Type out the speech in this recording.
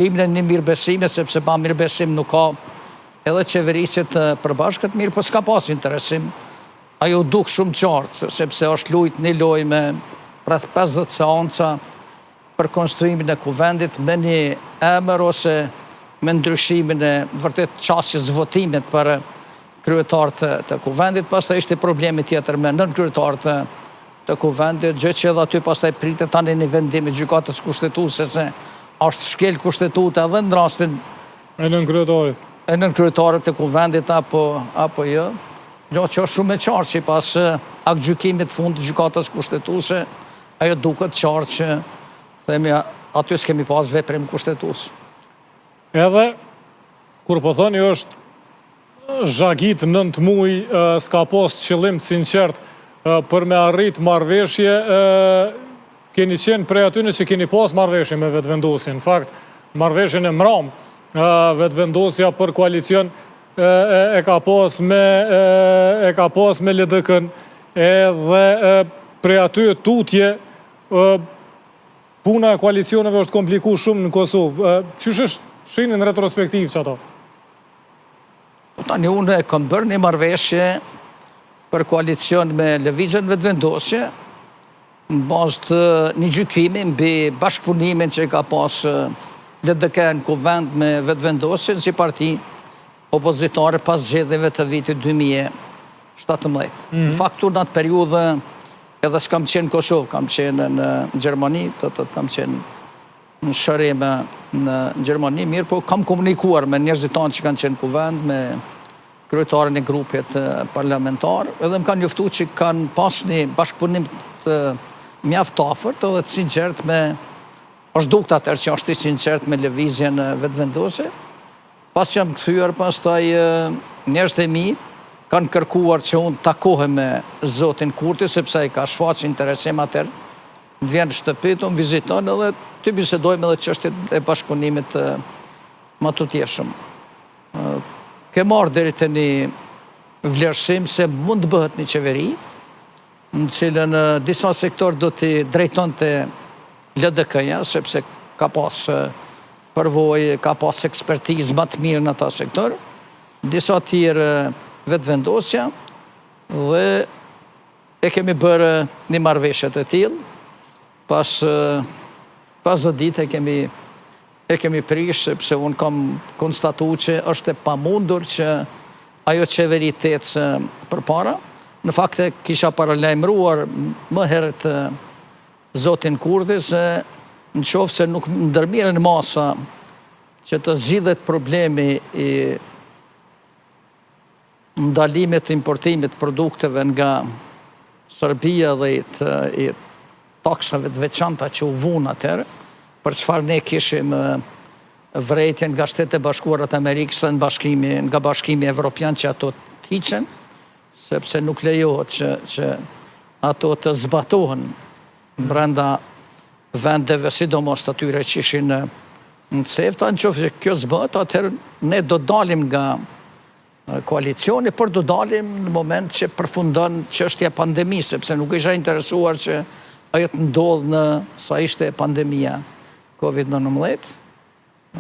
Kemi një mirëbesime, sepse pa mirëbesim nuk ka edhe qeverisit përbashkët mirë, po s'ka pas interesim. Ajo duk shumë qartë, sepse është lujt një loj me rreth 50 seanca për konstruimin e kuvendit, me një emër ose me ndryshimin e vërtet qasjes votimit për kryetarët të kuvendit. Pastaj ishte problemi tjetër me nën kryetarët të kuvendit, gjë që edhe aty pastaj pritet tani një vendim i gjykatës kushtetuese se është shkel kushtetuta edhe në rastin e nën kryetarit. E nën kryetarët të kuvendit apo jo. Gjo që është shumë e qartë që pas gjykimit fund të gjykatës kushtetuese, ajo duket qartë që themi aty s'kemi pas veprim kushtetues. Edhe, kur po thoni është zhagit 9 muaj, s'ka pas qëllim të sinqert për me arrit marrëveshje, keni qenë prej atyne që keni pas marrëveshje me vetëvendosin. Në fakt, marrëveshjen e mram, vetëvendosja për koalicion e ka pas me LDK-n, edhe prej aty tutje, puna e koalicioneve është kompliku shumë në Kosovë. Qysh është shini në retrospektiv që ato? Tani unë e kam bërë një marrëveshje për koalicion me lëvizjen vetëvendosje, në bazë të një gjykimi mbi bashkëpunimin që ka pas LDK në kuvend me vetëvendosje si parti opozitare pas zgjedhjeve të vitit 2017. Në faktu në atë periudhë edhe s'kam qenë në Kosovë, kam qenë në Gjermani, kam qenë në shërime në Gjermani, mirë, po kam komunikuar me njerëzit tanë që kanë qenë kuvend, me kryetarën e grupit parlamentar, edhe më kanë njoftu që kanë pas një bashkëpunim të mjaft afërt edhe të sinqert me, është dukt atër që është i sinqert me lëvizjen vetëvendosje. Pas që jam kthyer, pastaj njerëzit e mi kanë kërkuar që unë takohem me zotin Kurti, sepse i ka shfaqë interesim atër, të vjenë shtëpit, unë viziton edhe të bisedojmë edhe çështjet e bashkëpunimit më të tjeshëm. Ke marrë deri të një vlerësim se mund të bëhet një qeveri, në cilën disa sektor do të drejton të LDK-ja, sepse ka pas përvojë, ka pas ekspertizë më të mirë në ata sektor, disa tjerë vetëvendosja, dhe e kemi bërë një marrëveshje të tillë. Pas 10 ditë e kemi prish, sepse unë kam konstatu që është e pamundur që ajo qeveri të ecë përpara. Në fakt e kisha paralajmëruar më herët zotin Kurti se në qoftë se nuk ndërmirën masa që të zgjidhet problemi i ndalimit të importimit produkteve nga Serbia dhe i taksave të veçanta që u vunë atër, për çfarë ne kishim vërejtjen nga Shtetet e Bashkuara të Amerikës nga Bashkimi Evropian që ato të hiqen, sepse nuk lejohet që ato të zbatohen brenda vendeve, sidomos të atyre që ishin në cefta, në qoftë që kjo zbët, atër ne do dalim nga koalicioni, por do dalim në moment që përfundon çështja e pandemisë, sepse nuk isha interesuar që ajo të ndodhë në sa ishte pandemia COVID-19.